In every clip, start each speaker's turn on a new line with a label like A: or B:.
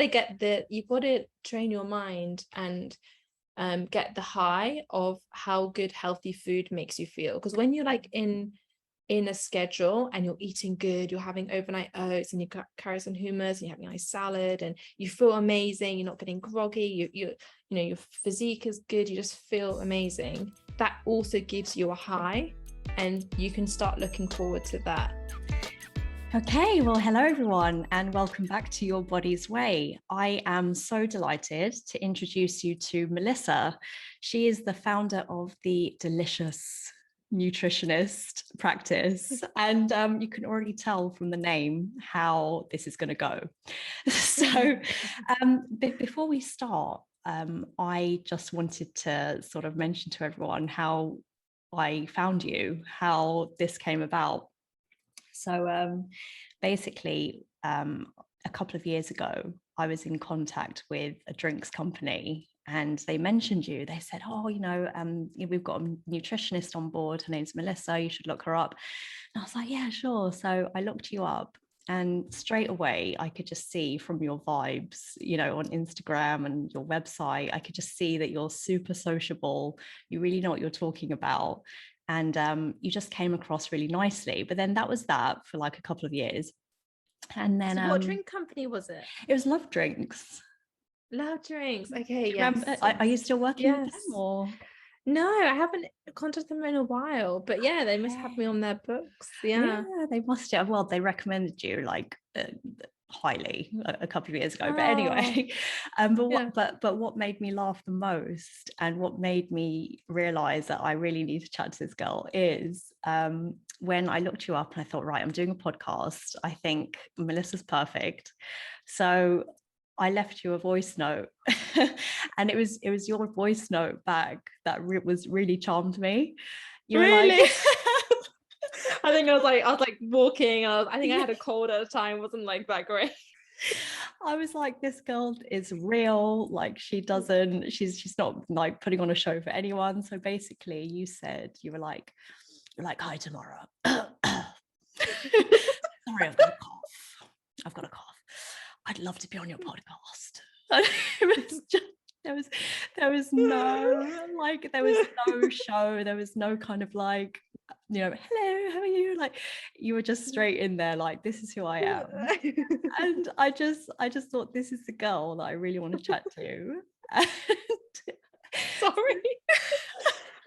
A: you've got to train your mind and get the high of how good healthy food makes you feel. Because when you're like in a schedule and you're eating good, you're having overnight oats and you got carrots and hummus and you're having a nice salad and you feel amazing, you're not getting groggy, you know, your physique is good, you just feel amazing. That also gives you a high, and you can start looking forward to that.
B: Okay, well, hello everyone, and welcome back to Your Body's Way. I am so delighted to introduce you to Melissa. She is the founder of the Delicious Nutritionist practice, and you can already tell from the name how this is going to go. So before we start, I just wanted to sort of mention to everyone how I found you, how this came about. So basically, a couple of years ago, I was in contact with a drinks company and they mentioned you. They said, oh, you know, we've got a nutritionist on board. Her name's Melissa. You should look her up. And I was like, yeah, sure. So I looked you up and straight away, I could just see from your vibes, you know, on Instagram and your website, I could just see that you're super sociable. You really know what you're talking about. And you just came across really nicely. But then that was that for like a couple of years. And then
A: so what drink company was it?
B: It was Love Drinks.
A: Love Drinks. Okay,
B: yes. Remember, are you still working with them or?
A: No, I haven't contacted them in a while, but yeah, they must have me on their books. Yeah,
B: they must have. Well, they recommended you like highly a couple of years ago, but anyway, but what made me laugh the most and what made me realize that I really need to chat to this girl is when I looked you up and I thought, right, I'm doing a podcast, I think Melissa's perfect, so I left you a voice note and it was your voice note back that was really charmed me. You
A: really?
B: were like
A: I think I was like walking. I think I had a cold at the time. Wasn't like that great.
B: I was like, this girl is real. Like she's not like putting on a show for anyone. So basically, you were like, hi, Tamara. Sorry, I've got a cough. I'd love to be on your podcast. It was just, there was no show. There was no kind of like, you know, hello, how are you? Like you were just straight in there, like, this is who I am. And I just thought, this is the girl that I really want to chat to.
A: Sorry.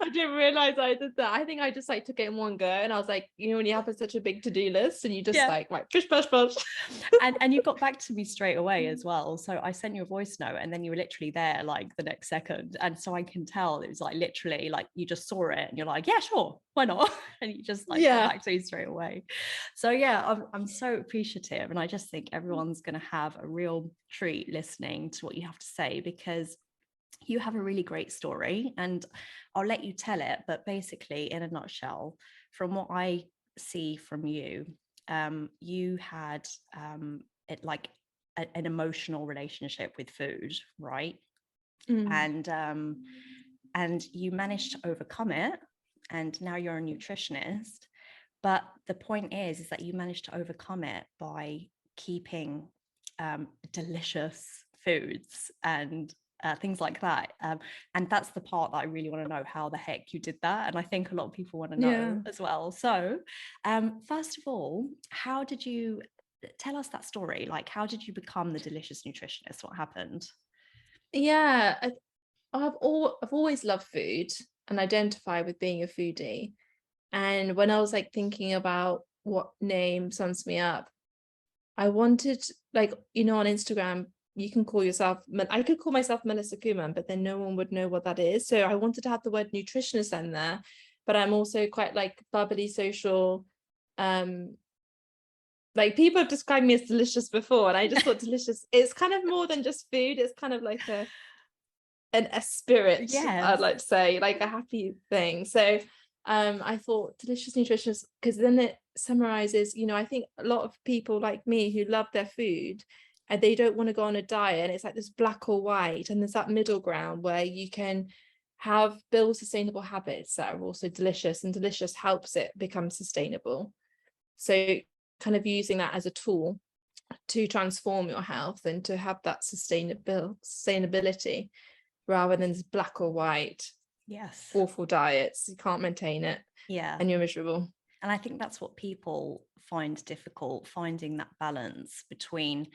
A: I didn't realize I did that. I think I just like took it in one go, and I was like, you know, when you have such a big to-do list and you just like push.
B: and you got back to me straight away as well. So I sent you a voice note and then you were literally there like the next second. And so I can tell it was like literally like you just saw it and you're like, yeah, sure, why not? And you just like got back to me straight away. So yeah, I'm so appreciative, and I just think everyone's going to have a real treat listening to what you have to say, because you have a really great story and I'll let you tell it. But basically, in a nutshell, from what I see from you, you had an emotional relationship with food, right? And you managed to overcome it, and now you're a nutritionist. But the point is that you managed to overcome it by keeping delicious foods and things like that. And that's the part that I really want to know, how the heck you did that. And I think a lot of people want to know as well. So first of all, how did you tell us that story? Like, how did you become the Delicious Nutritionist? What happened?
A: Yeah, I've always loved food and identify with being a foodie. And when I was like thinking about what name sums me up, I wanted, like, you know, on Instagram, you can call yourself, I could call myself Melissa Kuman, but then no one would know what that is. So I wanted to have the word nutritionist in there, but I'm also quite like bubbly, social. Like people have described me as delicious before, and I just thought delicious, it's kind of more than just food. It's kind of like a spirit, I'd like to say, like a happy thing. So I thought delicious nutritious, because then it summarizes, you know, I think a lot of people like me who love their food and they don't want to go on a diet, and it's like this black or white, and there's that middle ground where you can build sustainable habits that are also delicious, and delicious helps it become sustainable. So kind of using that as a tool. to transform your health and to have that sustainability rather than this black or white.
B: Yes.
A: Awful diets, you can't maintain it.
B: Yeah.
A: And you're miserable.
B: And I think that's what people find difficult, finding that balance between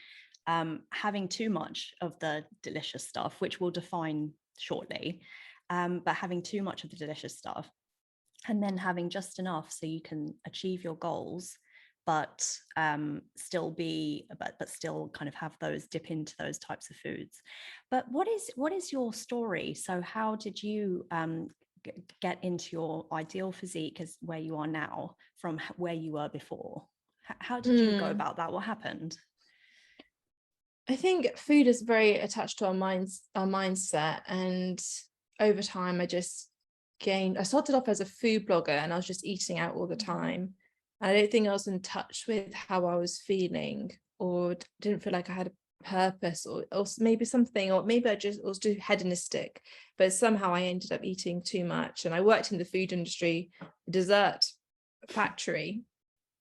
B: having too much of the delicious stuff, which we'll define shortly, but having too much of the delicious stuff, and then having just enough so you can achieve your goals, but still kind of have those, dip into those types of foods. But what is your story? So how did you get into your ideal physique as where you are now from where you were before? How did you go about that? What happened?
A: I think food is very attached to our mindset, and over time I started off as a food blogger, and I was just eating out all the time. And I don't think I was in touch with how I was feeling, or didn't feel like I had a purpose, or maybe something, or maybe I just was too hedonistic, but somehow I ended up eating too much. And I worked in the food industry, dessert factory,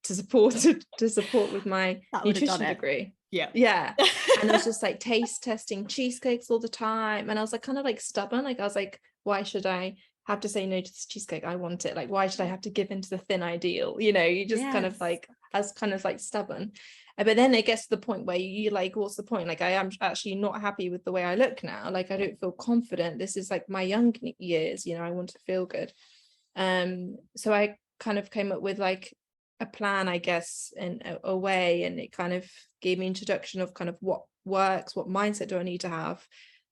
A: to support with my nutrition degree. Yeah. And I was just like taste testing cheesecakes all the time, and I was like kind of like stubborn. Like I was like, why should I have to say no to this cheesecake? I want it. Like, why should I have to give into the thin ideal? You know, you just kind of like, I was kind of like stubborn. But then it gets to the point where you like, what's the point? Like, I am actually not happy with the way I look now. Like, I don't feel confident. This is like my young years, you know, I want to feel good. So I kind of came up with like a plan, I guess, in a way, and it kind of gave me introduction of kind of what works, what mindset do I need to have,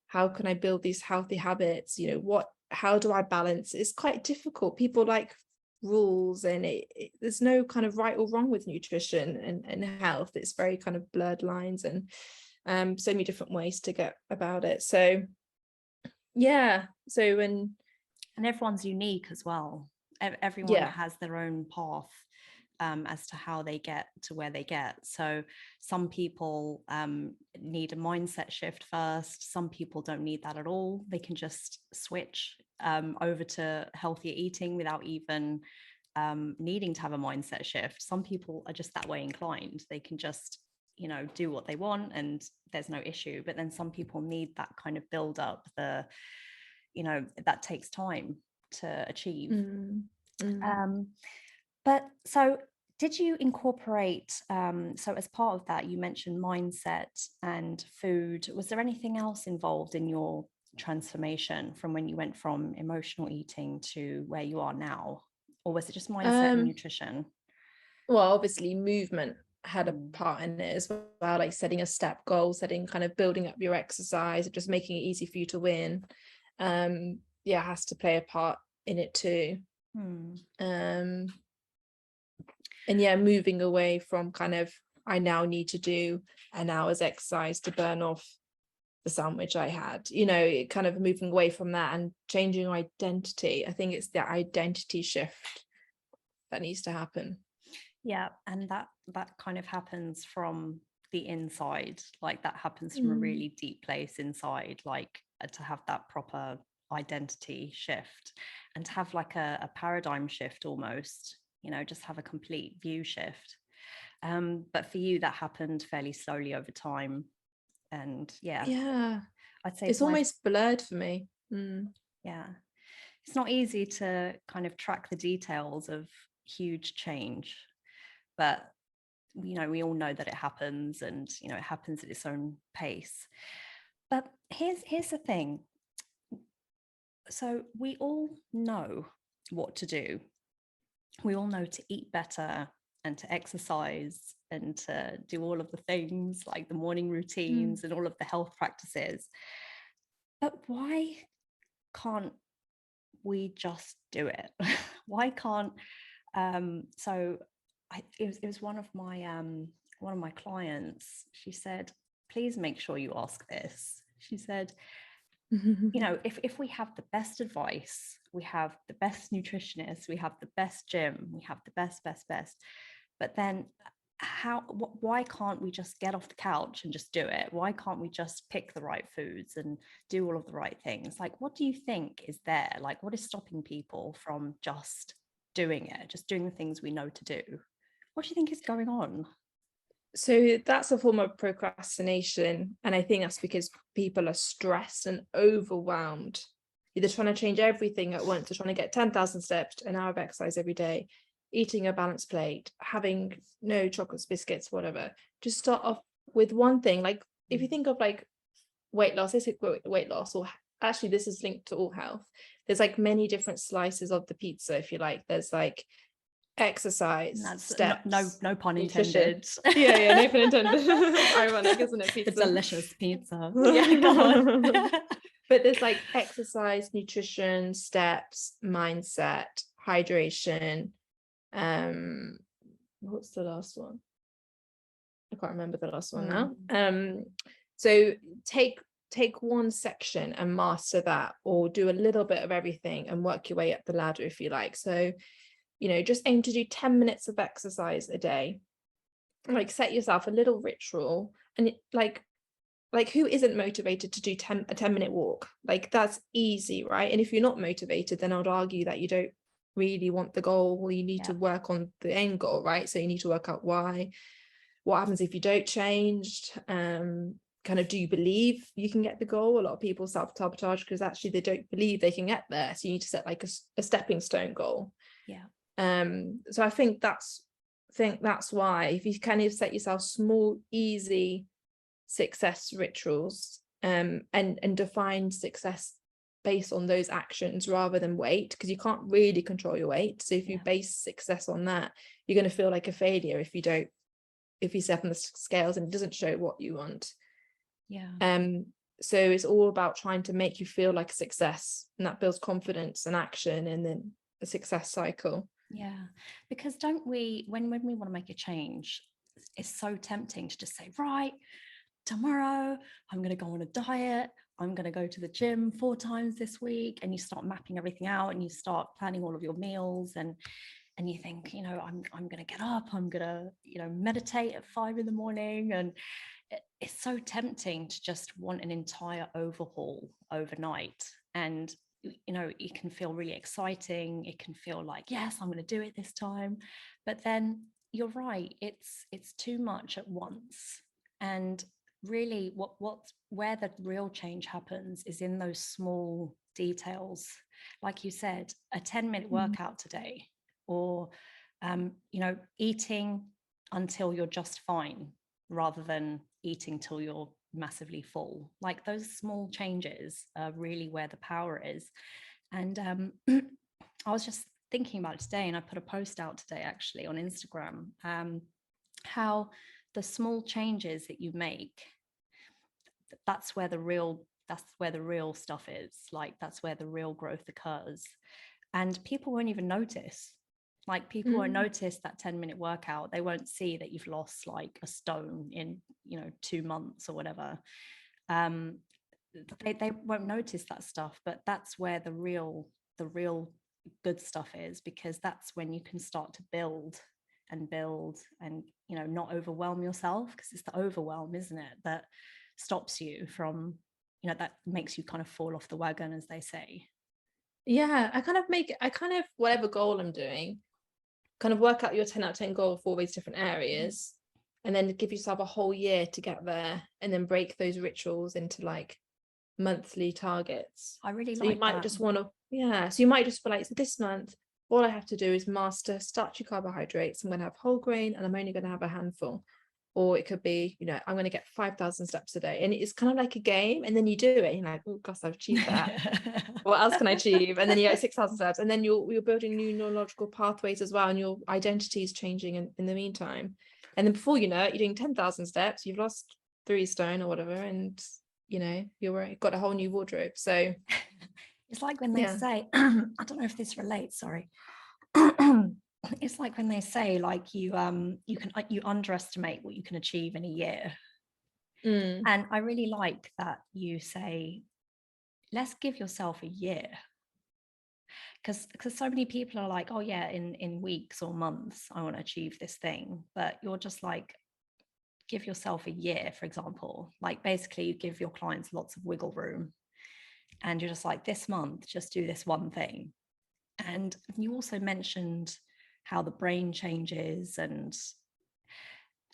A: how can I build these healthy habits, you know, how do I balance? It's quite difficult. People like rules, and there's no kind of right or wrong with nutrition and health. It's very kind of blurred lines, and so many different ways to get about it. So yeah, and
B: everyone's unique as well. Everyone has their own path as to how they get to where they get. So some people need a mindset shift first. Some people don't need that at all. They can just switch over to healthier eating without even needing to have a mindset shift. Some people are just that way inclined. They can just, you know, do what they want and there's no issue. But then some people need that kind of build up, that takes time to achieve. But so did you incorporate, so as part of that, you mentioned mindset and food. Was there anything else involved in your transformation from when you went from emotional eating to where you are now? Or was it just mindset and nutrition?
A: Well, obviously movement had a part in it as well, like setting a step goal, kind of building up your exercise, just making it easy for you to win. Has to play a part in it too. And moving away from kind of, I now need to do an hour's exercise to burn off the sandwich I had, you know, kind of moving away from that and changing your identity. I think it's the identity shift that needs to happen.
B: Yeah, and that kind of happens from the inside, like that happens from a really deep place inside, like to have that proper identity shift and to have like a paradigm shift almost, you know, just have a complete view shift. But for you, that happened fairly slowly over time. And I'd say
A: it's almost blurred for me.
B: Yeah, it's not easy to kind of track the details of huge change, but you know, we all know that it happens, and you know, it happens at its own pace. But here's the thing. So we all know what to do. We all know to eat better and to exercise and to do all of the things like the morning routines and all of the health practices. But why can't we just do it? Why can't it was one of my clients. She said, please make sure you ask this. She said, you know, if we have the best advice, we have the best nutritionist, we have the best gym, we have the best, but then why can't we just get off the couch and just do it? Why can't we just pick the right foods and do all of the right things? Like, what do you think is there? Like, what is stopping people from just doing it, just doing the things we know to do? What do you think is going on?
A: So that's a form of procrastination. And I think that's because people are stressed and overwhelmed. Either trying to change everything at once, or trying to get 10,000 steps, an hour of exercise every day, eating a balanced plate, having no chocolates, biscuits, whatever. Just start off with one thing. Like if you think of like weight loss, weight loss, or actually this is linked to all health. There's like many different slices of the pizza, if you like. There's like exercise, steps,
B: no pun
A: nutrition.
B: intended.
A: Yeah, no pun intended. Ironic, isn't it? Pizza.
B: The delicious pizza. Yeah, go on.
A: But there's like exercise, nutrition, steps, mindset, hydration. What's the last one? I can't remember the last one now. So take one section and master that, or do a little bit of everything and work your way up the ladder, if you like. So, you know, just aim to do 10 minutes of exercise a day. Like set yourself a little ritual, and like who isn't motivated to do a 10-minute walk? Like that's easy, right? And if you're not motivated, then I would argue that you don't really want the goal, or you need to work on the end goal, right? So you need to work out why. What happens if you don't change? Kind of, do you believe you can get the goal? A lot of people self-sabotage because actually they don't believe they can get there. So you need to set like a stepping stone goal. So I think that's why, if you kind of set yourself small, easy success rituals, and define success based on those actions rather than weight, because you can't really control your weight. So if you base success on that, you're going to feel like a failure if you step on the scales and it doesn't show what you want. So it's all about trying to make you feel like a success, and that builds confidence and action, and then a success cycle.
B: Because don't we, when we want to make a change, it's so tempting to just say, right, tomorrow I'm going to go on a diet, I'm going to go to the gym 4 times this week, and you start mapping everything out and you start planning all of your meals, and you think, you know, I'm going to get up, I'm going to, you know, meditate at 5 a.m, and it's so tempting to just want an entire overhaul overnight. And you know, it can feel really exciting, it can feel like, yes, I'm going to do it this time, but then you're right, it's too much at once. And really where the real change happens is in those small details, like you said, a 10-minute workout today, or you know, eating until you're just fine rather than eating till you're massively full. Like those small changes are really where the power is. And I was just thinking about it today, and I put a post out today actually on Instagram, how the small changes that you make, that's where the real stuff is. Like that's where the real growth occurs, and people won't even notice. Like people won't notice that 10-minute workout. They won't see that you've lost like a stone in, you know, 2 months or whatever. They won't notice that stuff, but that's where the real good stuff is, because that's when you can start to build and you know, not overwhelm yourself, because it's the overwhelm, isn't it, that stops you from, you know, that makes you kind of fall off the wagon, as they say.
A: I kind of whatever goal I'm doing, kind of work out your 10 out of 10 goal for all these different areas, and then give yourself a whole year to get there, and then break those rituals into like monthly targets.
B: I really
A: so
B: like
A: you might
B: that.
A: just want to so you might just be like, so this month all I have to do is master starchy carbohydrates. I'm going to have whole grain, and I'm only going to have a handful. Or it could be, you know, I'm going to get 5,000 steps a day, and it's kind of like a game. And then you do it, and you're like, oh gosh, I've achieved that. What else can I achieve? And then you get 6,000 steps, and then you're building new neurological pathways as well, and your identity is changing in the meantime. And then before you know it, you're doing 10,000 steps, you've lost 3 stone or whatever, and you know, you've got a whole new wardrobe. So
B: it's like when they say, I don't know if this relates, sorry. It's like when they say, like, you underestimate what you can achieve in a year. And I really like that you say, let's give yourself a year, because so many people are like, oh yeah, in weeks or months I want to achieve this thing, but you're just like, give yourself a year. For example, like basically you give your clients lots of wiggle room, and you're just like, this month just do this one thing. And you also mentioned how the brain changes, and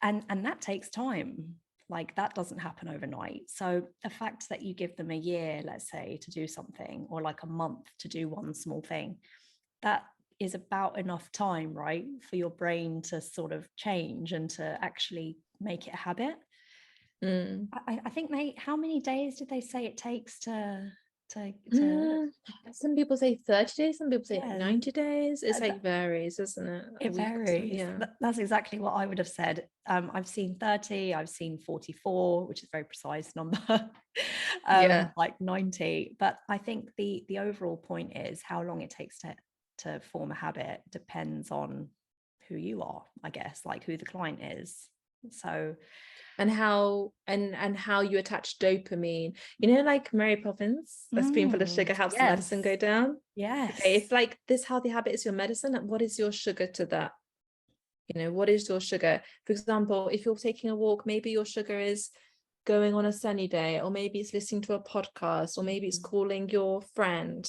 B: And that takes time. Like that doesn't happen overnight. So the fact that you give them a year, let's say, to do something, or like a month to do one small thing, that is about enough time, right, for your brain to sort of change and to actually make it a habit. I think how many days did they say it takes to
A: some people say 30 days, some people say 90 days. It's like
B: that
A: varies, isn't it?
B: It varies. That's exactly what I would have said. I've seen 30, I've seen 44, which is a very precise number. Like 90. But I think the overall point is how long it takes to form a habit depends on who you are, I guess, like who the client is. So
A: and how you attach dopamine, like Mary Poppins, a spoonful of sugar helps the medicine go down. Okay, it's like this healthy habit is your medicine, and what is your sugar to that? What is your sugar? For example, if you're taking a walk, maybe your sugar is going on a sunny day, or maybe it's listening to a podcast, or maybe it's calling your friend,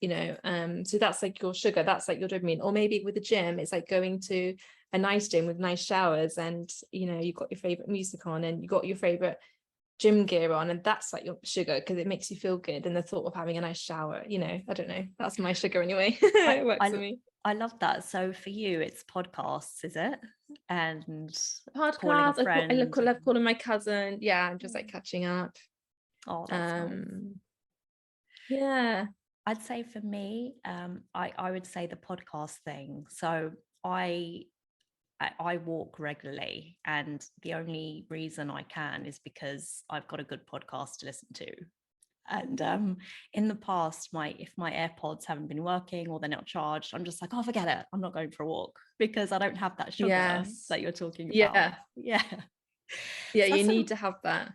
A: so that's like your sugar, that's like your dopamine. Or maybe with the gym, it's like going to a nice gym with nice showers, and you've got your favorite music on, and you got your favorite gym gear on, and that's like your sugar because it makes you feel good, and the thought of having a nice shower, I don't know, that's my sugar anyway. It works for me.
B: I love that. So for you, it's podcasts, is it? And
A: podcasts. I love calling my cousin. Yeah, I'm just like catching up.
B: Oh, that's
A: nice.
B: I'd say for me, I would say the podcast thing. So I walk regularly, and the only reason I can is because I've got a good podcast to listen to. And in the past, if my AirPods haven't been working or they're not charged, I'm just like, oh, forget it, I'm not going for a walk, because I don't have that sugar that you're talking about. So
A: you need to have that.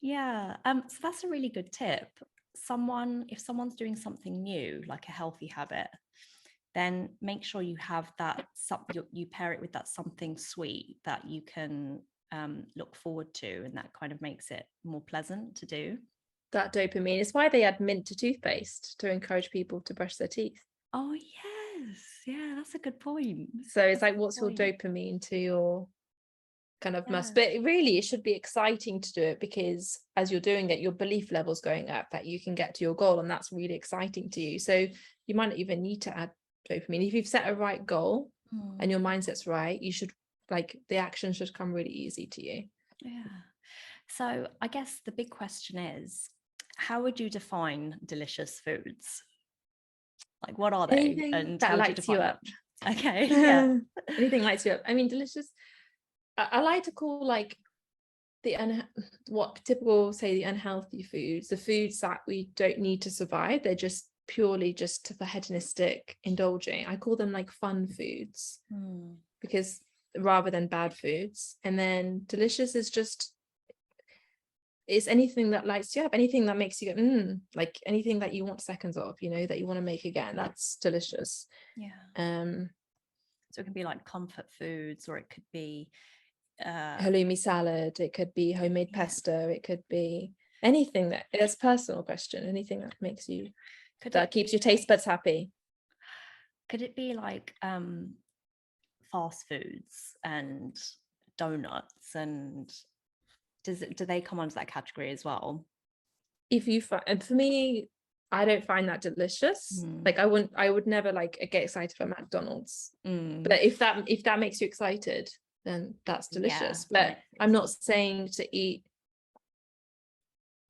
B: So that's a really good tip. If someone's doing something new, like a healthy habit, then make sure you have that, you pair it with that something sweet that you can look forward to, and that kind of makes it more pleasant to do.
A: That dopamine is why they add mint to toothpaste, to encourage people to brush their teeth.
B: Oh yes, yeah, that's a good point.
A: So it's like, what's your dopamine to your kind of must? But really, it should be exciting to do it, because as you're doing it, your belief level's going up that you can get to your goal, and that's really exciting to you. So you might not even need to add dopamine. If you've set a right goal and your mindset's right, you should, like, the action should come really easy to you.
B: So I guess the big question is, how would you define delicious foods? Like, what are they?
A: Anything
B: and
A: that lights you up.
B: Okay.
A: Anything lights you up. I mean, delicious, I like to call, like, what typical say the unhealthy foods, the foods that we don't need to survive, they're just purely just for hedonistic indulging. I call them like fun foods, because rather than bad foods. And then delicious is just, it's anything that lights you up, anything that makes you go like anything that you want seconds of, that you want to make again, that's delicious.
B: So it can be like comfort foods, or it could be
A: halloumi salad, it could be homemade pesto, it could be anything. That it's a personal question, anything that makes you that keeps your taste buds happy.
B: Could it be like fast foods and donuts, and do they come under that category as well?
A: If you find, for me, I don't find that delicious. Like I would never like get excited for McDonald's. But if that makes you excited, then that's delicious. But I'm not saying to eat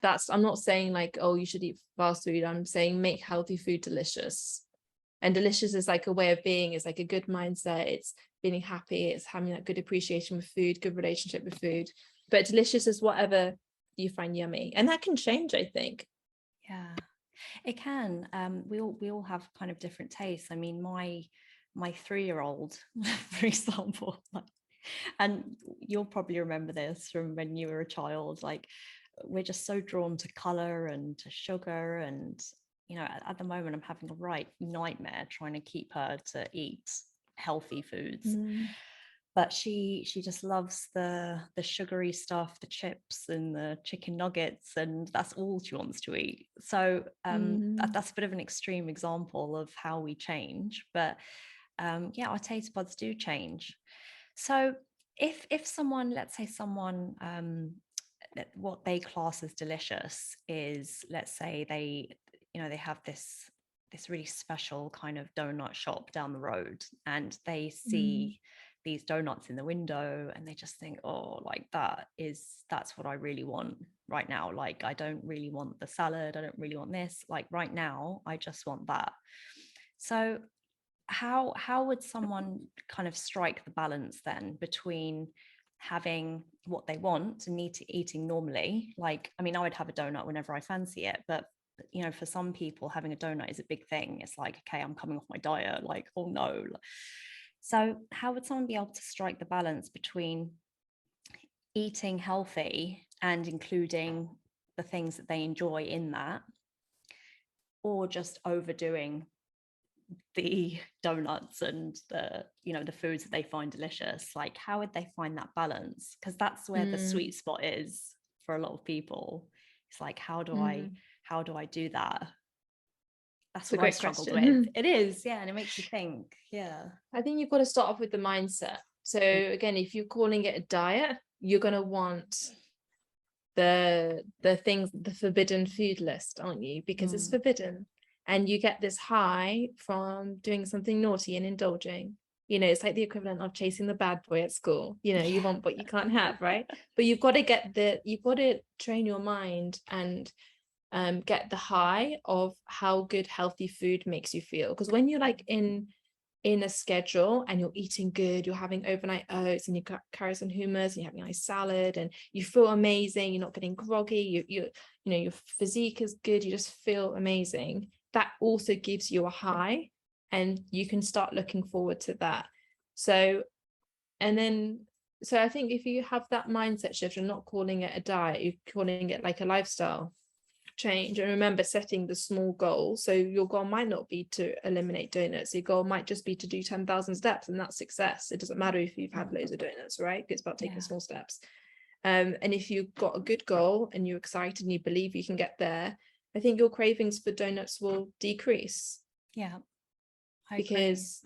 A: I'm not saying like, oh, you should eat fast food. I'm saying make healthy food delicious. And delicious is like a way of being, it's like a good mindset, it's feeling happy, it's having that good appreciation with food, good relationship with food. But delicious is whatever you find yummy, and that can change, I think.
B: It can. We all have kind of different tastes. I mean, my 3-year-old, for example, and you'll probably remember this from when you were a child, like we're just so drawn to color and to sugar, and at the moment I'm having a right nightmare trying to keep her to eat healthy foods. But she just loves the sugary stuff, the chips and the chicken nuggets, and that's all she wants to eat. So that's a bit of an extreme example of how we change, but our taste buds do change. So if someone, let's say someone, what they class as delicious is, let's say they, they have this really special kind of donut shop down the road, and they see these donuts in the window, and they just think, oh, like that's what I really want right now. Like, I don't really want the salad, I don't really want this, like right now I just want that. So how would someone kind of strike the balance then between having what they want and eating normally? Like, I mean, I would have a donut whenever I fancy it, but for some people, having a donut is a big thing. It's like, okay, I'm coming off my diet, like, oh no. So how would someone be able to strike the balance between eating healthy and including the things that they enjoy in that, or just overdoing the donuts and the foods that they find delicious? Like, how would they find that balance? Because that's where the sweet spot is for a lot of people. It's like, how do I do that? That's what I struggled with. It is, yeah, and it makes you think. Yeah,
A: I think you've got to start off with the mindset. So again, if you're calling it a diet, you're going to want the things, the forbidden food list, aren't you? Because it's forbidden. And you get this high from doing something naughty and indulging. It's like the equivalent of chasing the bad boy at school. You want what you can't have, right? But you've got to train your mind and get the high of how good healthy food makes you feel. Because when you're like in a schedule and you're eating good, you're having overnight oats and you got carrots and hummus and you're having a nice salad and you feel amazing, you're not getting groggy, your physique is good, you just feel amazing. That also gives you a high, and you can start looking forward to that. So I think if you have that mindset shift, you're not calling it a diet, you're calling it like a lifestyle change. And remember, setting the small goal. So your goal might not be to eliminate donuts, your goal might just be to do 10,000 steps, and that's success. It doesn't matter if you've had loads of donuts, right? It's about taking small steps. And if you've got a good goal and you're excited and you believe you can get there, I think your cravings for donuts will decrease.
B: Yeah,
A: because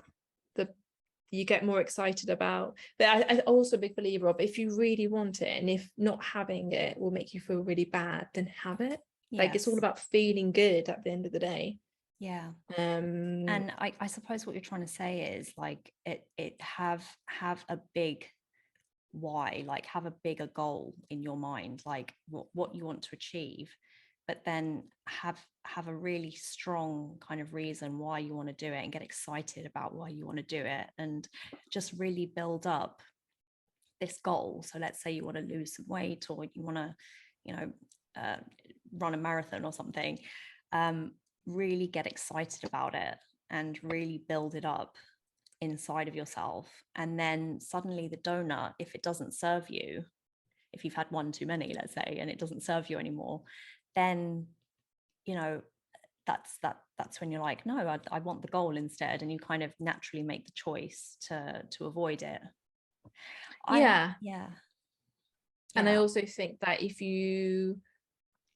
A: you get more excited about. But I'm also a big believer of, if you really want it and if not having it will make you feel really bad, then have it. Like, it's all about feeling good at the end of the day.
B: Yeah. And I suppose what you're trying to say is like it have a big why, like have a bigger goal in your mind, like what you want to achieve, but then have a really strong kind of reason why you want to do it, and get excited about why you want to do it, and just really build up this goal. So let's say you want to lose some weight, or you want to run a marathon or something, really get excited about it and really build it up inside of yourself. And then suddenly the donut, if it doesn't serve you, if you've had one too many, let's say, and it doesn't serve you anymore, then that's when you're like, no, I want the goal instead, and you kind of naturally make the choice to avoid it.
A: And I also think that if you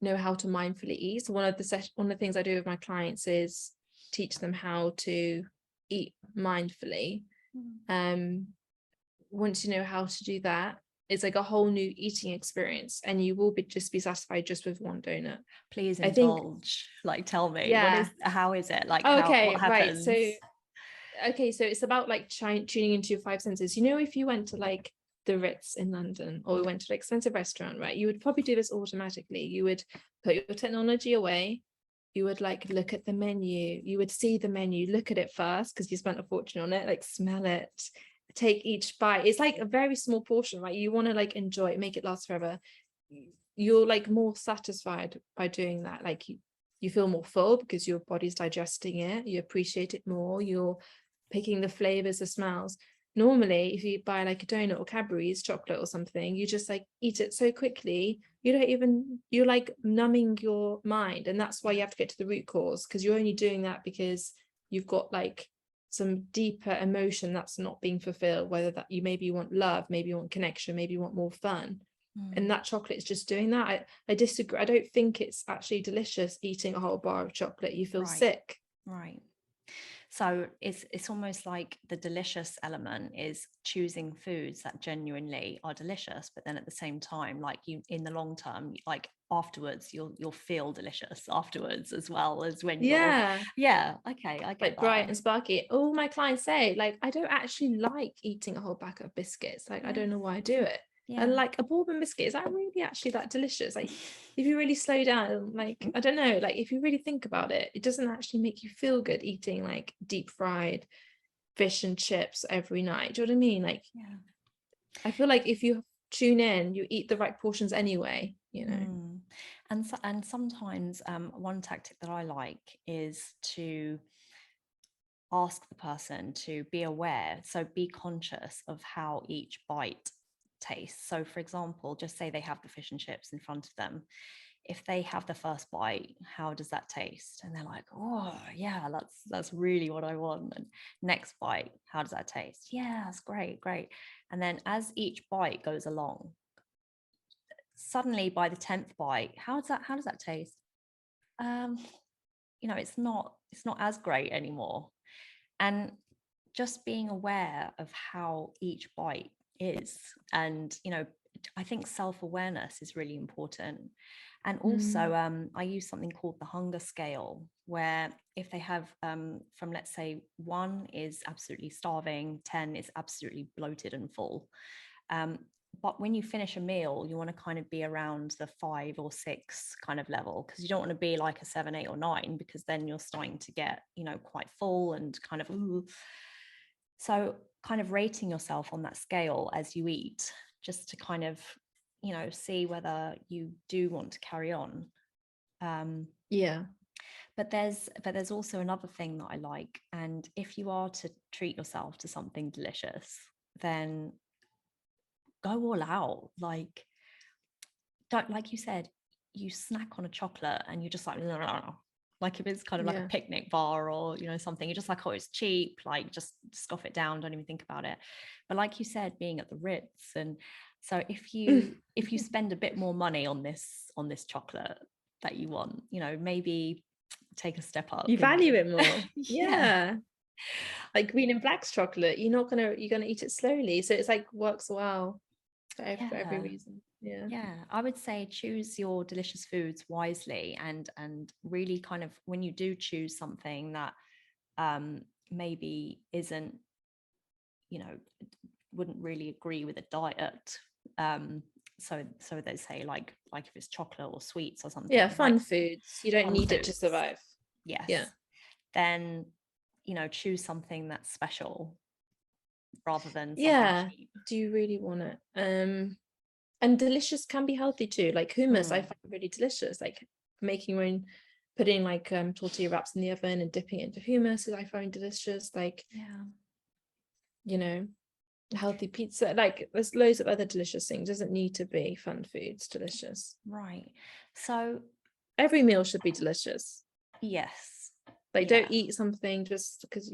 A: know how to mindfully eat, so one of the things I do with my clients is teach them how to eat mindfully. Once you know how to do that, it's like a whole new eating experience, and you will just be satisfied just with one donut.
B: Please indulge. Like, tell me, how is it? Like, what happens?
A: Right. So it's about like tuning into your five senses. If you went to like the Ritz in London, or we went to an expensive restaurant, right, you would probably do this automatically. You would put your technology away, you would like look at the menu, you would see the menu, look at it first because you spent a fortune on it, like smell it, take each bite. It's like a very small portion, right? You want to like enjoy it, make it last forever. You're like more satisfied by doing that. Like you feel more full because your body's digesting it, you appreciate it more, you're picking the flavors, the smells. Normally, if you buy like a donut or Cadbury's chocolate or something, you just like eat it so quickly, you're like numbing your mind. And that's why you have to get to the root cause, because you're only doing that because you've got like some deeper emotion that's not being fulfilled, whether that you want love, maybe you want connection, maybe you want more fun. And that chocolate is just doing that. I disagree. I don't think it's actually delicious eating a whole bar of chocolate. You feel sick.
B: Right. So it's almost like the delicious element is choosing foods that genuinely are delicious, but then at the same time, like you in the long term, like afterwards, you'll feel delicious afterwards as well as when you're okay, I get
A: like
B: that.
A: bright and sparky. All my clients say, like, I don't actually like eating a whole pack of biscuits. Like, I don't know why I do it. And like a bourbon biscuit, is that really actually that delicious? Like, if you really slow down, like, I don't know, like if you really think about it, it doesn't actually make you feel good eating like deep fried fish and chips every night. Do you know what I mean? Like, I feel like if you tune in, you eat the right portions anyway, you know.
B: And sometimes one tactic that I like is to ask the person to be aware, so be conscious of how each bite tastes. So for example, just say they have the fish and chips in front of them. If they have the first bite, how does that taste? And they're like, oh yeah, that's really what I want. And next bite, how does that taste? Yeah, that's great. And then as each bite goes along, suddenly by the 10th bite, how does that taste? It's not as great anymore. And just being aware of how each bite is, and I think self-awareness is really important. And also I use something called the hunger scale, where if they have from, let's say, 1 is absolutely starving, 10 is absolutely bloated and full, but when you finish a meal, you want to kind of be around the 5 or 6 kind of level, because you don't want to be like a 7, 8 or 9, because then you're starting to get, quite full and kind of, ooh. So kind of rating yourself on that scale as you eat, just to kind of, see whether you do want to carry on. But there's also another thing that I like. And if you are to treat yourself to something delicious, then go all out. Like, don't, like you said, you snack on a chocolate and you're just like if it's kind of like a picnic bar or something, you're just like, oh, it's cheap, like just scoff it down, don't even think about it. But like you said, being at the Ritz, and so if you spend a bit more money on this chocolate that you want, maybe take a step up,
A: you value it more. Like green and black's chocolate, you're gonna eat it slowly, so it's like works well for every reason.
B: I would say choose your delicious foods wisely, and really kind of, when you do choose something that maybe isn't, wouldn't really agree with a diet, so they say, like if it's chocolate or sweets or something,
A: fun foods, you don't need it to survive.
B: Then choose something that's special rather than something cheap.
A: Do you really want it? And delicious can be healthy too, like hummus. I find really delicious, like making your own, putting like tortilla wraps in the oven and dipping it into hummus, I find delicious. Like healthy pizza, like there's loads of other delicious things. It doesn't need to be fun foods delicious,
B: right? So
A: every meal should be delicious. Like don't eat something just because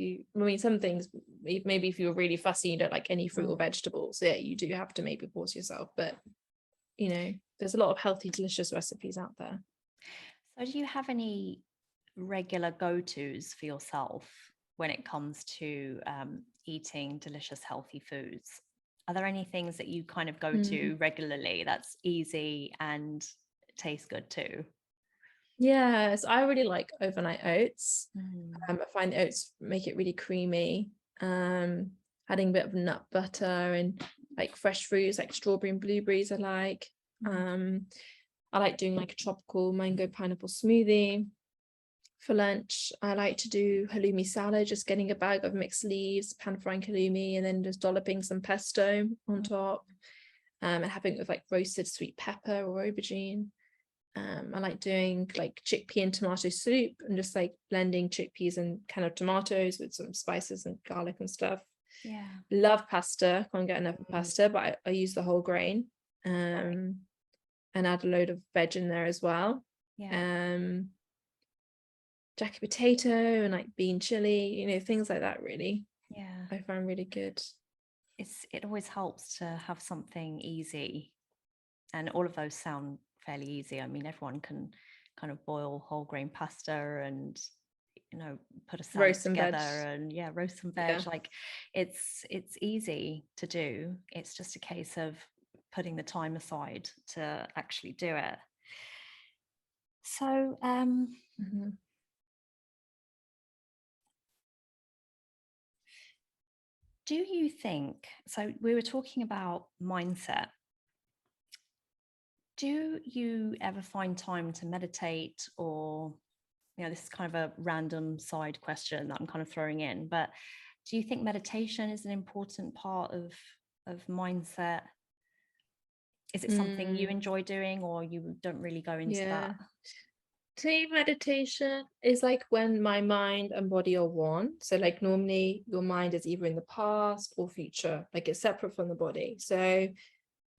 A: some things, maybe if you're really fussy, you don't like any fruit or vegetables, you do have to maybe force yourself, but there's a lot of healthy delicious recipes out there.
B: So do you have any regular go-tos for yourself when it comes to eating delicious healthy foods? Are there any things that you kind of go to regularly that's easy and tastes good too?
A: So I really like overnight oats. I find the oats make it really creamy. Adding a bit of nut butter and like fresh fruits like strawberry and blueberries I like. I like doing like a tropical mango pineapple smoothie. For lunch, I like to do halloumi salad, just getting a bag of mixed leaves, pan frying halloumi, and then just dolloping some pesto on top, and having it with like roasted sweet pepper or aubergine. I like doing like chickpea and tomato soup, and just like blending chickpeas and kind of tomatoes with some spices and garlic and stuff. Love pasta, can't get enough of pasta, but I use the whole grain, and add a load of veg in there as well. Jacket potato and like bean chili, things like that, really. I find really good.
B: It always helps to have something easy, and all of those sound fairly easy. I mean, everyone can kind of boil whole grain pasta, and put a salad
A: roast
B: together
A: and
B: and roast some veg. Like it's easy to do. It's just a case of putting the time aside to actually do it. So do you think, so we were talking about mindset, do you ever find time to meditate, or this is kind of a random side question that I'm kind of throwing in, but do you think meditation is an important part of mindset? Is it something you enjoy doing, or you don't really go into that?
A: To me, meditation is like when my mind and body are one. So like normally your mind is either in the past or future, like it's separate from the body. So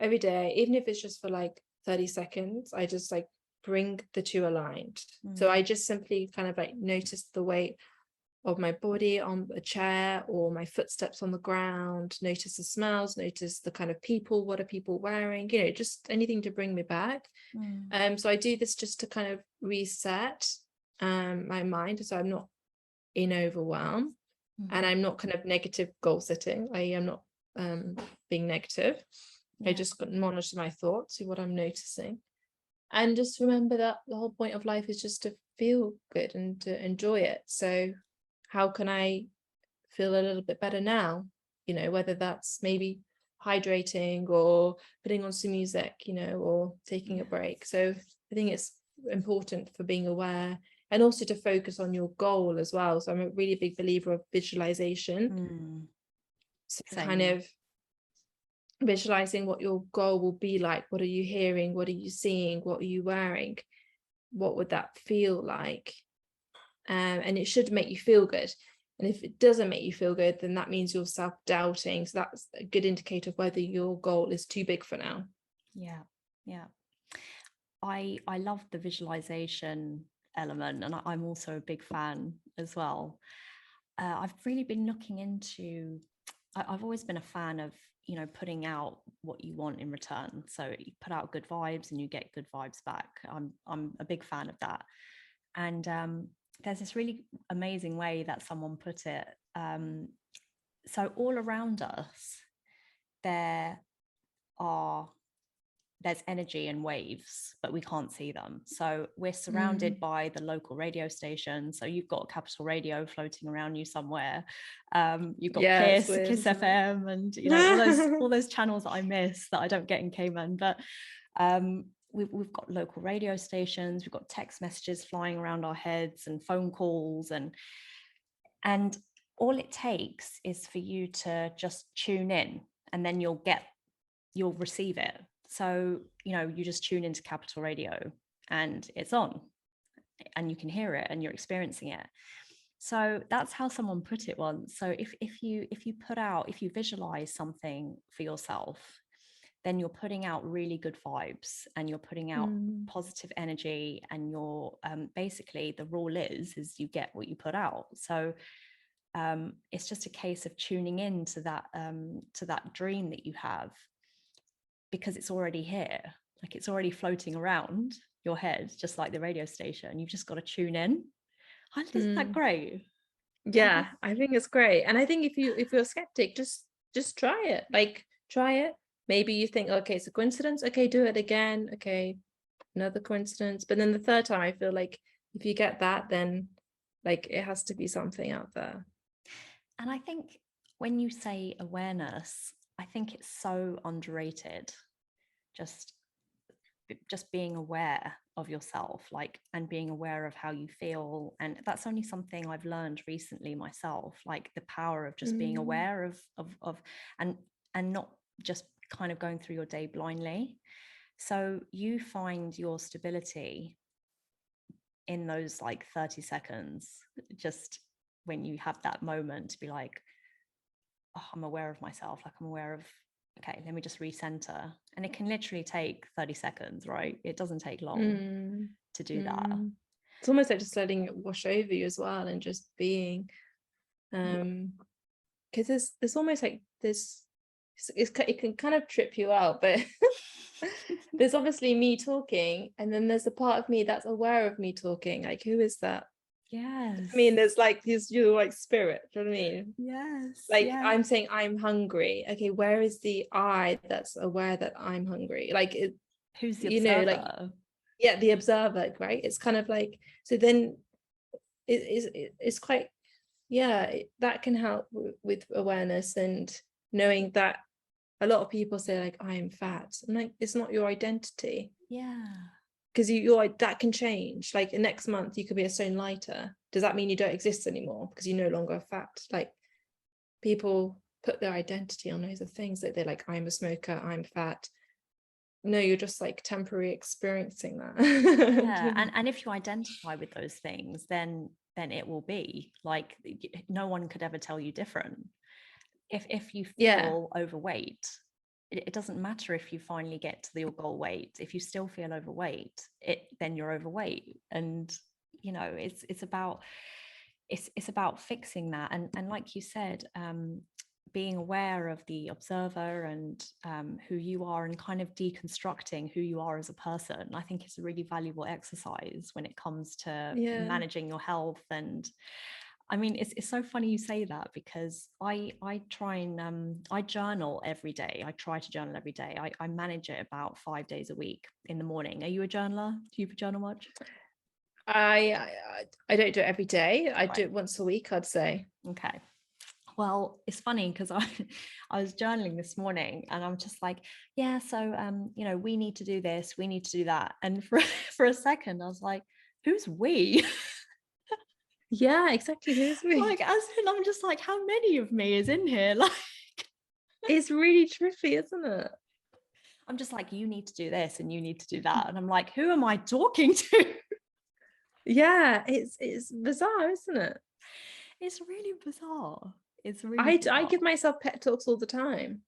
A: every day, even if it's just for like 30 seconds, I just like bring the two aligned. So I just simply kind of like notice the weight of my body on a chair or my footsteps on the ground, notice the smells, notice the kind of people, what are people wearing, just anything to bring me back. So I do this just to kind of reset my mind, so I'm not in overwhelm and I'm not kind of negative goal setting. I am not being negative. I just monitor my thoughts, see what I'm noticing, and just remember that the whole point of life is just to feel good and to enjoy it. So how can I feel a little bit better now? Whether that's maybe hydrating or putting on some music, or taking a break. So I think it's important for being aware and also to focus on your goal as well. So I'm a really big believer of visualization. So kind of visualizing what your goal will be like. What are you hearing? What are you seeing? What are you wearing? What would that feel like? And it should make you feel good. And if it doesn't make you feel good, then that means you're self-doubting. So that's a good indicator of whether your goal is too big for now.
B: Yeah. I love the visualization element, and I'm also a big fan as well. I've really been looking into, I've always been a fan of, putting out what you want in return. So you put out good vibes and you get good vibes back. I'm a big fan of that. And there's this really amazing way that someone put it. So all around us, there's energy and waves, but we can't see them. So we're surrounded by the local radio station. So you've got Capital Radio floating around you somewhere. You've got Kiss FM, and all those channels that I miss that I don't get in Cayman. But we've got local radio stations, we've got text messages flying around our heads and phone calls, and all it takes is for you to just tune in, and then you'll receive it. So you just tune into Capital Radio and it's on and you can hear it and you're experiencing it. So that's how someone put it once. So if you visualize something for yourself, then you're putting out really good vibes and you're putting out positive energy, and you're basically, the rule is you get what you put out. So it's just a case of tuning in to that dream that you have, because it's already here, like it's already floating around your head, just like the radio station. You've just got to tune in. Isn't that great?
A: Yeah, I think it's great. And I think if you're a skeptic, just try it. Like, try it. Maybe you think, okay, it's a coincidence. Okay, do it again. Okay, another coincidence. But then the third time, I feel like if you get that, then like it has to be something out there.
B: And I think when you say awareness, I think it's so underrated. Just being aware of yourself, like, and being aware of how you feel. And that's only something I've learned recently myself, like the power of just being aware of and not just kind of going through your day blindly. So you find your stability in those like 30 seconds, just when you have that moment to be like, oh, I'm aware of myself, like I'm aware of, okay, let me just recenter. And it can literally take 30 seconds, right? It doesn't take long to do that.
A: It's almost like just letting it wash over you as well, and just being, because there's almost like this, it can kind of trip you out, but there's obviously me talking, and then there's a part of me that's aware of me talking. Like, who is that?
B: Yes.
A: I mean, there's like you're like spirit, do you know what I mean?
B: Yes.
A: Like
B: yes.
A: I'm saying I'm hungry. Okay, where is the I that's aware that I'm hungry? Like
B: who's the
A: observer?
B: Like
A: the observer, right? It's kind of like, so then it's quite, that can help with awareness and knowing that a lot of people say like I am fat. I'm like, it's not your identity.
B: Yeah.
A: Because that can change. Like next month you could be a stone lighter. Does that mean you don't exist anymore because you're no longer fat? Like people put their identity on those things that they're like, I'm a smoker, I'm fat. No, you're just like temporarily experiencing that.
B: And if you identify with those things, then it will be like, no one could ever tell you different. If you feel overweight, it doesn't matter if you finally get to your goal weight. If you still feel overweight, then you're overweight. And it's about fixing that. And like you said, being aware of the observer and who you are, and kind of deconstructing who you are as a person, I think is a really valuable exercise when it comes to managing your health. And I mean, it's so funny you say that, because I try and I journal every day. I try to journal every day. I manage it about 5 days a week in the morning. Are you a journaler? Do you journal much?
A: I don't do it every day. I do it once a week, I'd say.
B: Okay. Well, it's funny because I was journaling this morning and I'm just like, yeah, so we need to do this, we need to do that. And for a second I was like, who's we?
A: Yeah, exactly. Who's we?
B: Like, as in, I'm just like, how many of me is in here? Like,
A: it's really trippy, isn't it?
B: I'm just like, you need to do this and you need to do that. And I'm like, who am I talking to?
A: Yeah, it's bizarre, isn't it?
B: It's really bizarre. It's really bizarre.
A: I give myself pep talks all the time.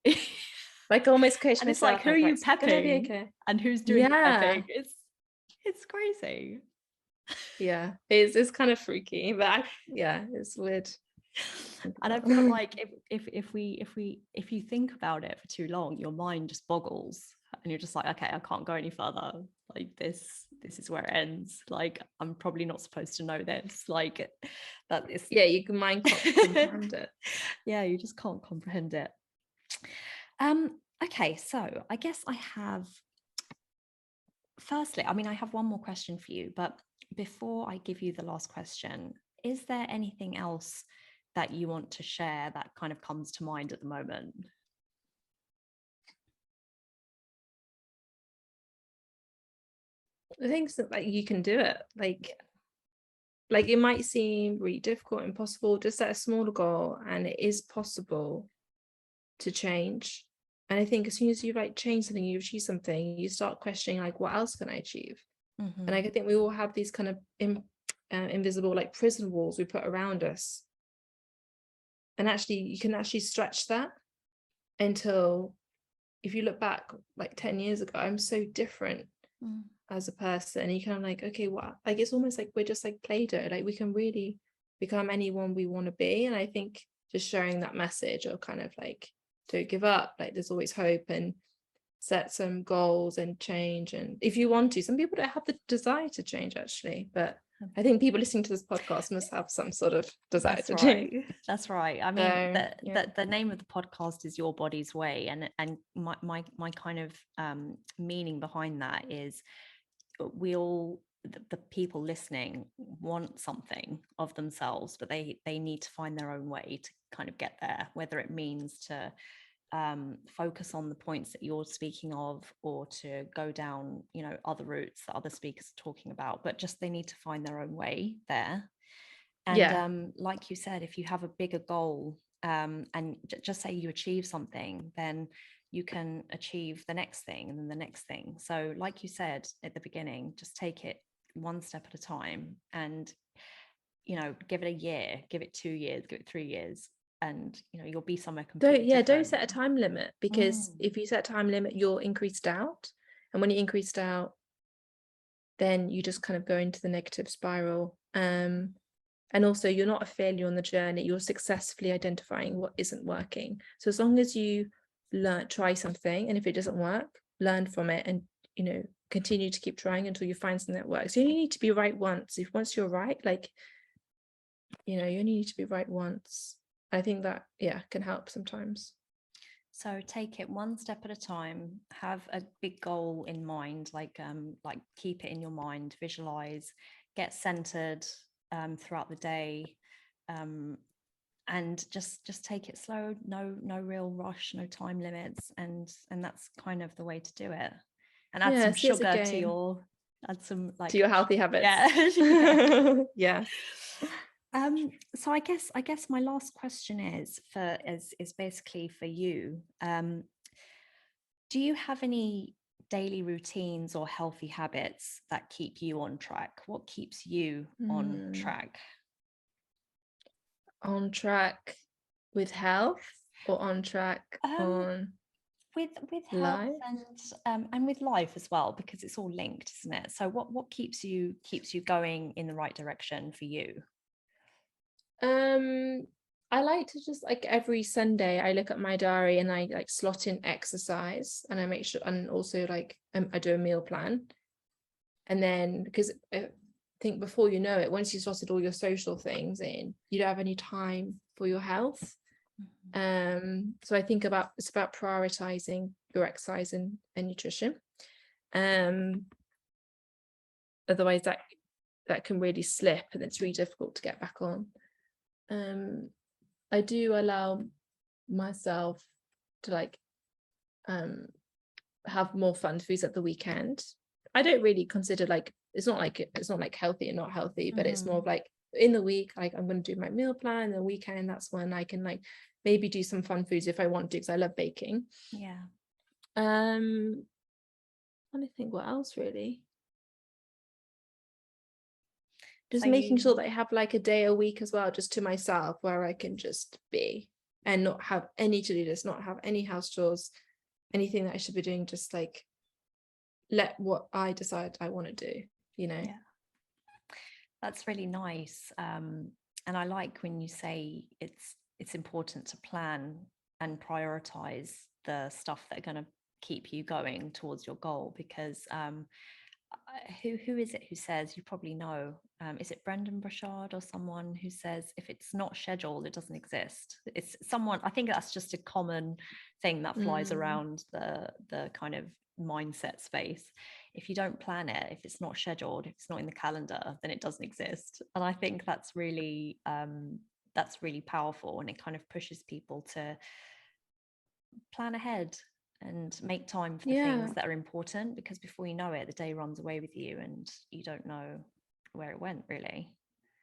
A: Like almost coach
B: and
A: myself.
B: It's like, who are you pepping?
A: Gonna be okay.
B: And who's doing the pepping? It's crazy.
A: Yeah, it's kind of freaky, but it's weird.
B: And I feel like if you think about it for too long, your mind just boggles and you're just like, okay, I can't go any further. Like this is where it ends. Like, I'm probably not supposed to know this. Like, that is,
A: your mind can't comprehend it.
B: Yeah, you just can't comprehend it. Okay, so I guess I have one more question for you, but before I give you the last question, is there anything else that you want to share that kind of comes to mind at the moment?
A: I think that like you can do it. Like it might seem really difficult, impossible. Just set a smaller goal, and it is possible to change. And I think as soon as you change something, you achieve something, you start questioning like, what else can I achieve?
B: Mm-hmm.
A: And I think we all have these kind of invisible like prison walls we put around us. And actually, you can actually stretch that until, if you look back like 10 years ago, I'm so different as a person. And you kind of like, okay, what? Like it's almost like we're just like Play-Doh. Like we can really become anyone we want to be. And I think just sharing that message of kind of like, don't give up, like there's always hope, and set some goals and change. And if you want to, some people don't have the desire to change actually, but I think people listening to this podcast must have some sort of desire to change.
B: That's right. I mean, the name of the podcast is Your Body's Way, and my kind of meaning behind that is the people listening want something of themselves, but they need to find their own way to kind of get there, whether it means to focus on the points that you're speaking of, or to go down other routes that other speakers are talking about, but just they need to find their own way there. And like you said, if you have a bigger goal, and just say you achieve something, then you can achieve the next thing and then the next thing. So like you said at the beginning, just take it one step at a time, and give it a year, give it 2 years, give it 3 years, and you'll be somewhere completely different.
A: Don't set a time limit, because if you set a time limit, you'll increase doubt, and when you increase doubt, then you just kind of go into the negative spiral. And also, you're not a failure on the journey, you're successfully identifying what isn't working. So as long as you try something, and if it doesn't work, learn from it, and continue to keep trying until you find something that works. You only need to be right once. Once you're right, like you only need to be right once. I think that can help sometimes.
B: So take it one step at a time, have a big goal in mind, like keep it in your mind, visualize, get centered throughout the day, and just take it slow, no real rush, no time limits, and that's kind of the way to do it. And add some sugar to your
A: healthy habits.
B: Yeah.
A: Yeah.
B: So I guess my last question is basically for you. Do you have any daily routines or healthy habits that keep you on track? What keeps you on track?
A: On track with health, or on track on
B: with health and with life as well, because it's all linked, isn't it? So what keeps you going in the right direction for you?
A: I like to just every Sunday I look at my diary and I slot in exercise, and I make sure, and also I do a meal plan. And then, because I think before you know it, once you slotted all your social things in, you don't have any time for your health. So I think it's about prioritizing your exercise and nutrition. Otherwise that can really slip, and it's really difficult to get back on. I do allow myself to have more fun foods at the weekend. I don't really consider it's not like healthy and not healthy, but it's more of in the week, I'm going to do my meal plan, and the weekend, that's when I can maybe do some fun foods if I want to, because I love baking.
B: Yeah.
A: I'm trying to think what else really. Just making sure that I have a day a week as well, just to myself, where I can just be and not have any to-do list, not have any house chores, anything that I should be doing, just let what I decide I want to do, Yeah.
B: That's really nice. And I like when you say it's important to plan and prioritize the stuff that are going to keep you going towards your goal, because who is it who says, you probably know, is it Brendan Burchard or someone who says, if it's not scheduled, it doesn't exist? It's someone, I think that's just a common thing that flies around the kind of mindset space. If you don't plan it, if it's not scheduled, if it's not in the calendar, then it doesn't exist. And I think that's really powerful, and it kind of pushes people to plan ahead and make time for the things that are important, because before you know it, the day runs away with you and you don't know where it went really.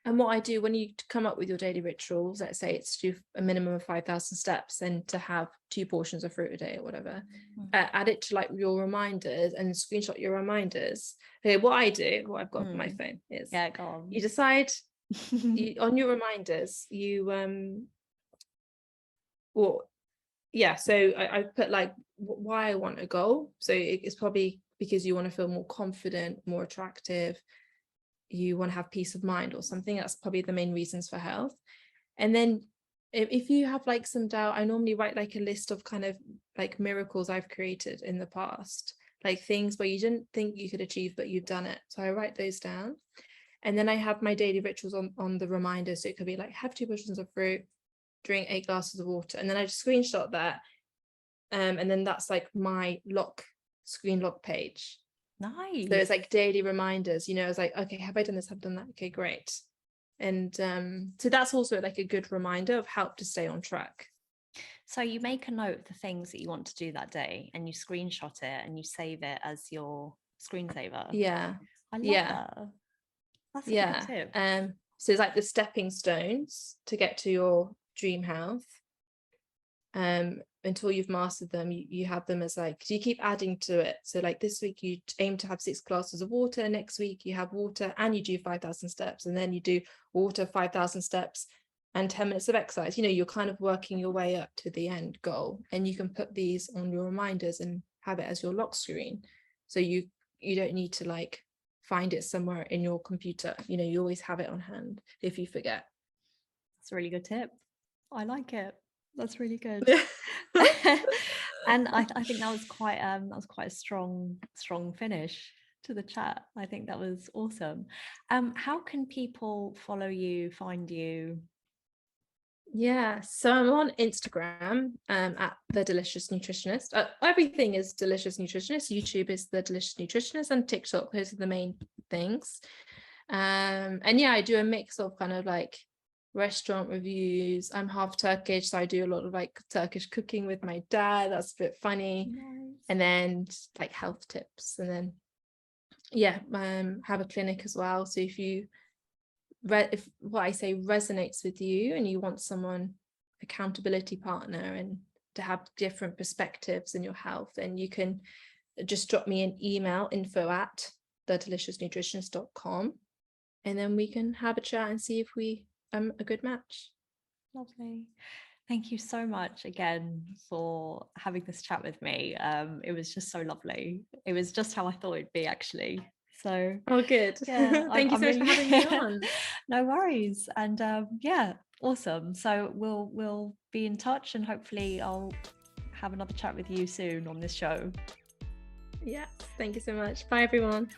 A: And what I do when you come up with your daily rituals, let's say it's to do a minimum of 5,000 steps and to have 2 portions of fruit a day or whatever, add it to your reminders and screenshot your reminders. Okay, what I've got on my phone is,
B: go on.
A: You decide on your reminders, so I put why I want a goal. So it's probably because you want to feel more confident, more attractive, you want to have peace of mind or something. That's probably the main reasons for health. And then if you have some doubt, I normally write a list of kind of miracles I've created in the past, things where you didn't think you could achieve but you've done it. So I write those down, and then I have my daily rituals on the reminders. So it could be have 2 portions of fruit, drink 8 glasses of water, and then I just screenshot that, and then that's my screen lock page.
B: Nice.
A: So it's daily reminders, it's okay, have I done this, have I done that? Okay, great. And so that's also a good reminder of help to stay on track.
B: So you make a note of the things that you want to do that day, and you screenshot it and you save it as your screensaver. I love that. That's a good tip.
A: So it's the stepping stones to get to your dream health. Until you've mastered them, you have them as you keep adding to it. So this week you aim to have 6 glasses of water, next week you have water and you do 5,000 steps, and then you do water, 5,000 steps and 10 minutes of exercise. You're kind of working your way up to the end goal, and you can put these on your reminders and have it as your lock screen, so you don't need to find it somewhere in your computer. You always have it on hand if you forget.
B: That's a really good tip. I like it. That's really good. And I think that was quite a strong finish. to the chat. I think that was awesome. How can people follow you, find you?
A: Yeah, so I'm on Instagram at the Delicious Nutritionist. Everything is Delicious Nutritionist. YouTube is the Delicious Nutritionist, and TikTok. Those are the main things. And yeah, I do a mix of kind of like restaurant reviews. I'm half Turkish, so I do a lot of like Turkish cooking with my dad. That's a bit funny.
B: Nice.
A: And then just, like health tips, and then yeah, have a clinic as well. So if what I say resonates with you and you want someone, accountability partner, and to have different perspectives in your health, then you can just drop me an email, info@thedeliciousnutritionist.com, and then we can have a chat and see if we a good match.
B: Lovely. Thank you so much again for having this chat with me. It was just so lovely. It was just how I thought it'd be, actually. So
A: good.
B: Yeah,
A: Thank you so much for having me on.
B: No worries. And yeah, awesome. So we'll be in touch, and hopefully I'll have another chat with you soon on this show.
A: Yeah, thank you so much. Bye everyone.